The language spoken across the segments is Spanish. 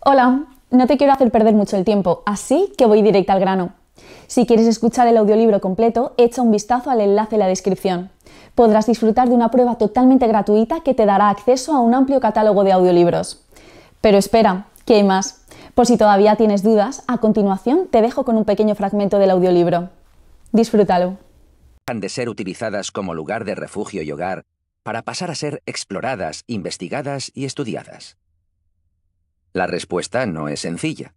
Hola, no te quiero hacer perder mucho el tiempo, así que voy directa al grano. Si quieres escuchar el audiolibro completo, echa un vistazo al enlace en la descripción. Podrás disfrutar de una prueba totalmente gratuita que te dará acceso a un amplio catálogo de audiolibros. Pero espera, que hay más. Por si todavía tienes dudas, a continuación te dejo con un pequeño fragmento del audiolibro. Disfrútalo. Han de ser utilizadas como lugar de refugio y hogar para pasar a ser exploradas, investigadas y estudiadas. La respuesta no es sencilla.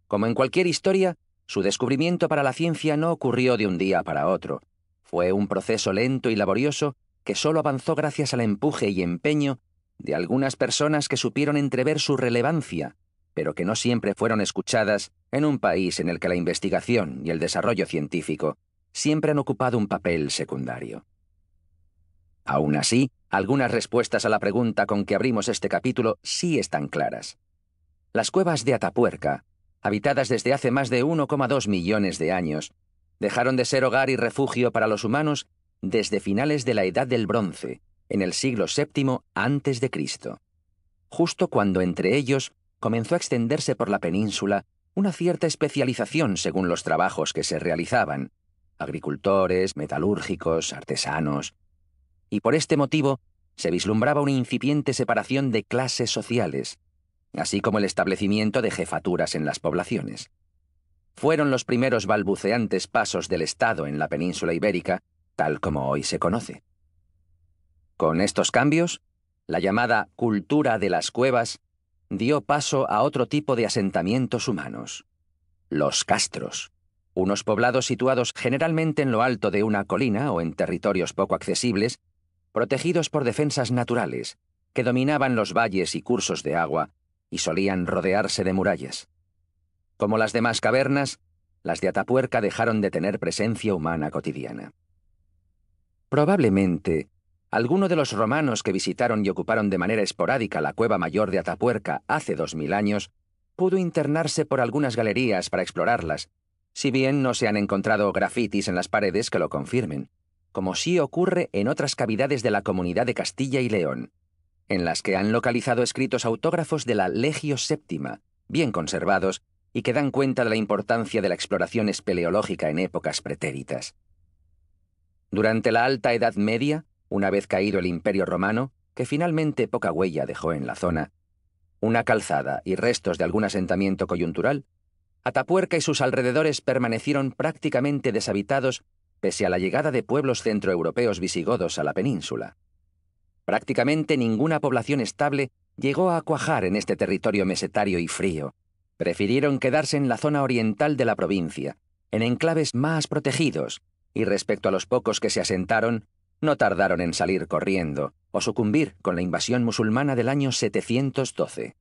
Como en cualquier historia, su descubrimiento para la ciencia no ocurrió de un día para otro. Fue un proceso lento y laborioso que solo avanzó gracias al empuje y empeño de algunas personas que supieron entrever su relevancia, pero que no siempre fueron escuchadas en un país en el que la investigación y el desarrollo científico siempre han ocupado un papel secundario. Aún así, algunas respuestas a la pregunta con que abrimos este capítulo sí están claras. Las cuevas de Atapuerca, habitadas desde hace más de 1,2 millones de años, dejaron de ser hogar y refugio para los humanos desde finales de la Edad del Bronce, en el siglo VII a.C., justo cuando entre ellos comenzó a extenderse por la península una cierta especialización según los trabajos que se realizaban: agricultores, metalúrgicos, artesanos. Y por este motivo se vislumbraba una incipiente separación de clases sociales, así como el establecimiento de jefaturas en las poblaciones. Fueron los primeros balbuceantes pasos del Estado en la península ibérica, tal como hoy se conoce. Con estos cambios, la llamada cultura de las cuevas dio paso a otro tipo de asentamientos humanos: los castros, unos poblados situados generalmente en lo alto de una colina o en territorios poco accesibles, protegidos por defensas naturales, que dominaban los valles y cursos de agua y solían rodearse de murallas. Como las demás cavernas, las de Atapuerca dejaron de tener presencia humana cotidiana. Probablemente, alguno de los romanos que visitaron y ocuparon de manera esporádica la cueva mayor de Atapuerca hace 2000 años pudo internarse por algunas galerías para explorarlas, si bien no se han encontrado grafitis en las paredes que lo confirmen, como sí ocurre en otras cavidades de la Comunidad de Castilla y León, en las que han localizado escritos autógrafos de la Legio Séptima, bien conservados y que dan cuenta de la importancia de la exploración espeleológica en épocas pretéritas. Durante la Alta Edad Media, una vez caído el Imperio Romano, que finalmente poca huella dejó en la zona, una calzada y restos de algún asentamiento coyuntural, Atapuerca y sus alrededores permanecieron prácticamente deshabitados pese a la llegada de pueblos centroeuropeos visigodos a la península. Prácticamente ninguna población estable llegó a cuajar en este territorio mesetario y frío. Prefirieron quedarse en la zona oriental de la provincia, en enclaves más protegidos, y respecto a los pocos que se asentaron, no tardaron en salir corriendo o sucumbir con la invasión musulmana del año 712.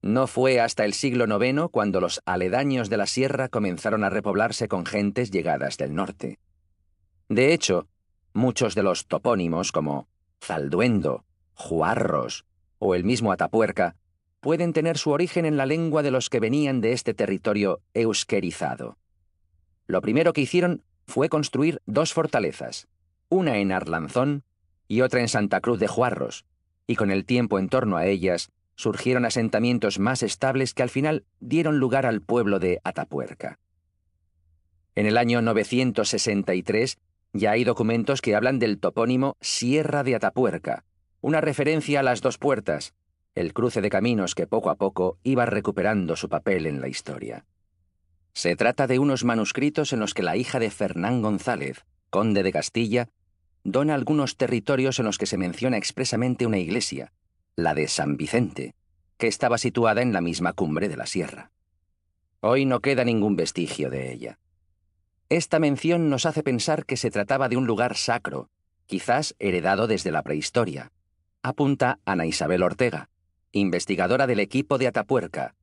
No fue hasta el siglo IX cuando los aledaños de la sierra comenzaron a repoblarse con gentes llegadas del norte. De hecho, muchos de los topónimos como Zalduendo, Juarros o el mismo Atapuerca pueden tener su origen en la lengua de los que venían de este territorio euskerizado. Lo primero que hicieron fue construir dos fortalezas, una en Arlanzón y otra en Santa Cruz de Juarros, y con el tiempo en torno a ellas surgieron asentamientos más estables que al final dieron lugar al pueblo de Atapuerca. En el año 963 ya hay documentos que hablan del topónimo Sierra de Atapuerca, una referencia a las dos puertas, el cruce de caminos que poco a poco iba recuperando su papel en la historia. Se trata de unos manuscritos en los que la hija de Fernán González, conde de Castilla, dona algunos territorios en los que se menciona expresamente una iglesia, la de San Vicente, que estaba situada en la misma cumbre de la sierra. Hoy no queda ningún vestigio de ella. Esta mención nos hace pensar que se trataba de un lugar sacro, quizás heredado desde la prehistoria, apunta Ana Isabel Ortega, investigadora del equipo de Atapuerca,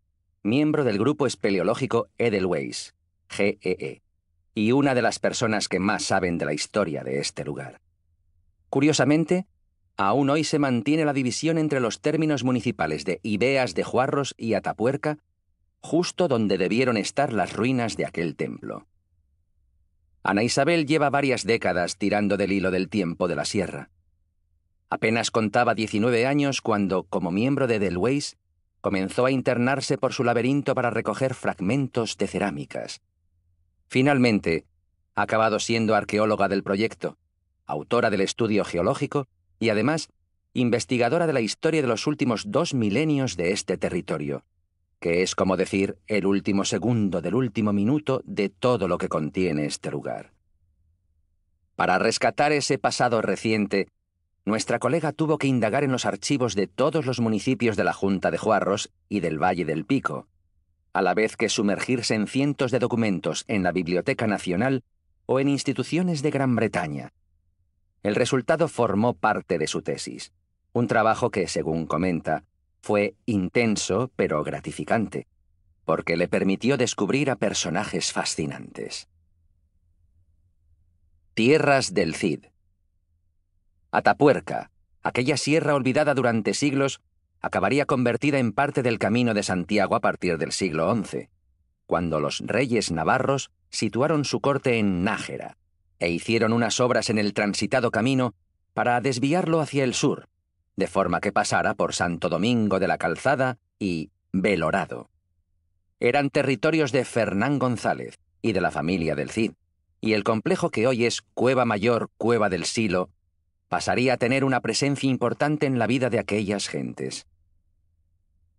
miembro del grupo espeleológico Edelweiss, GEE, y una de las personas que más saben de la historia de este lugar. Curiosamente, aún hoy se mantiene la división entre los términos municipales de Ibeas de Juarros y Atapuerca, justo donde debieron estar las ruinas de aquel templo. Ana Isabel lleva varias décadas tirando del hilo del tiempo de la sierra. Apenas contaba 19 años cuando, como miembro de Edelweiss, comenzó a internarse por su laberinto para recoger fragmentos de cerámicas. Finalmente, ha acabado siendo arqueóloga del proyecto, autora del estudio geológico y, además, investigadora de la historia de los últimos 2 milenios de este territorio, que es como decir el último segundo del último minuto de todo lo que contiene este lugar. Para rescatar ese pasado reciente, nuestra colega tuvo que indagar en los archivos de todos los municipios de la Junta de Juarros y del Valle del Pico, a la vez que sumergirse en cientos de documentos en la Biblioteca Nacional o en instituciones de Gran Bretaña. El resultado formó parte de su tesis, un trabajo que, según comenta, fue intenso pero gratificante, porque le permitió descubrir a personajes fascinantes. Tierras del Cid. Atapuerca, aquella sierra olvidada durante siglos, acabaría convertida en parte del Camino de Santiago a partir del siglo XI, cuando los reyes navarros situaron su corte en Nájera e hicieron unas obras en el transitado camino para desviarlo hacia el sur, de forma que pasara por Santo Domingo de la Calzada y Belorado. Eran territorios de Fernán González y de la familia del Cid, y el complejo que hoy es Cueva Mayor, Cueva del Silo, pasaría a tener una presencia importante en la vida de aquellas gentes.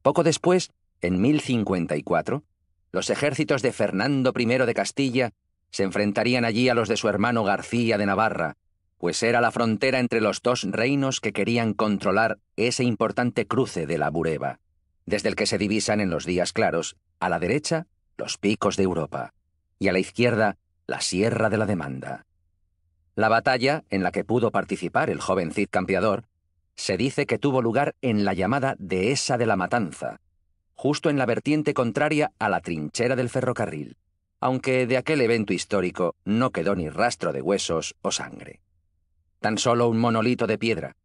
Poco después, en 1054, los ejércitos de Fernando I de Castilla se enfrentarían allí a los de su hermano García de Navarra, pues era la frontera entre los dos reinos que querían controlar ese importante cruce de la Bureba, desde el que se divisan en los días claros, a la derecha, los picos de Europa, y a la izquierda, la Sierra de la Demanda. La batalla, en la que pudo participar el joven Cid Campeador, se dice que tuvo lugar en la llamada Dehesa de la Matanza, justo en la vertiente contraria a la trinchera del ferrocarril, aunque de aquel evento histórico no quedó ni rastro de huesos o sangre. Tan solo un monolito de piedra,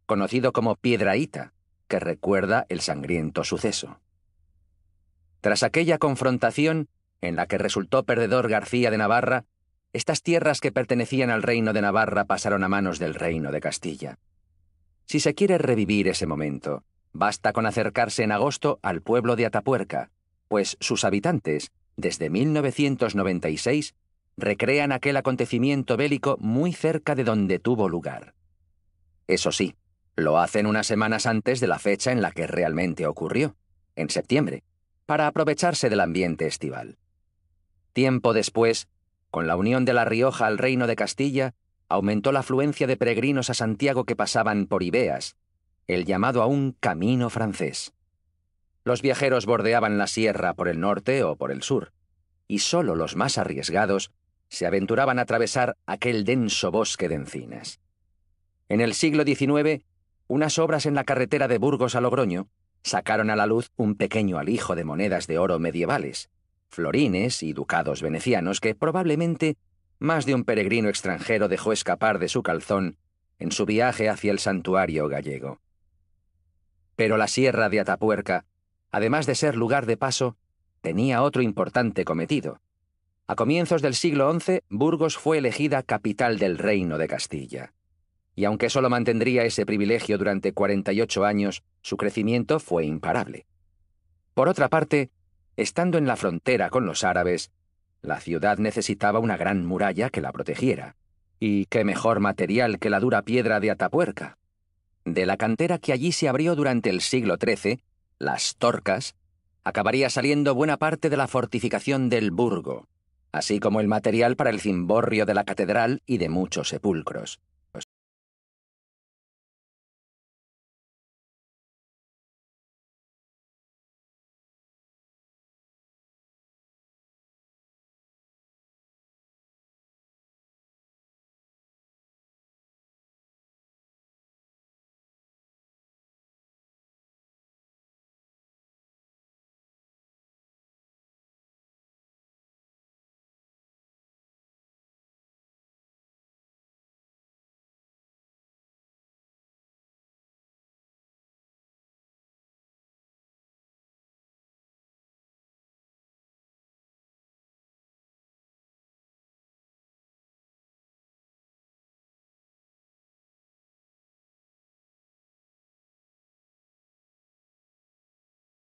conocido como Piedrahíta, que recuerda el sangriento suceso. Tras aquella confrontación, en la que resultó perdedor García de Navarra, estas tierras que pertenecían al reino de Navarra pasaron a manos del reino de Castilla. Si se quiere revivir ese momento, basta con acercarse en agosto al pueblo de Atapuerca, pues sus habitantes, desde 1996, recrean aquel acontecimiento bélico muy cerca de donde tuvo lugar. Eso sí, lo hacen unas semanas antes de la fecha en la que realmente ocurrió, en septiembre, para aprovecharse del ambiente estival. Tiempo después, con la unión de La Rioja al Reino de Castilla, aumentó la afluencia de peregrinos a Santiago que pasaban por Ibeas, el llamado aún Camino francés. Los viajeros bordeaban la sierra por el norte o por el sur, y solo los más arriesgados se aventuraban a atravesar aquel denso bosque de encinas. En el siglo XIX, unas obras en la carretera de Burgos a Logroño sacaron a la luz un pequeño alijo de monedas de oro medievales, florines y ducados venecianos que probablemente más de un peregrino extranjero dejó escapar de su calzón en su viaje hacia el santuario gallego. Pero la sierra de Atapuerca, además de ser lugar de paso, tenía otro importante cometido. A comienzos del siglo XI, Burgos fue elegida capital del Reino de Castilla. Y aunque solo mantendría ese privilegio durante 48 años, su crecimiento fue imparable. Por otra parte, estando en la frontera con los árabes, la ciudad necesitaba una gran muralla que la protegiera. ¿Y qué mejor material que la dura piedra de Atapuerca? De la cantera que allí se abrió durante el siglo XIII, las Torcas, acabaría saliendo buena parte de la fortificación del Burgo, así como el material para el cimborrio de la catedral y de muchos sepulcros.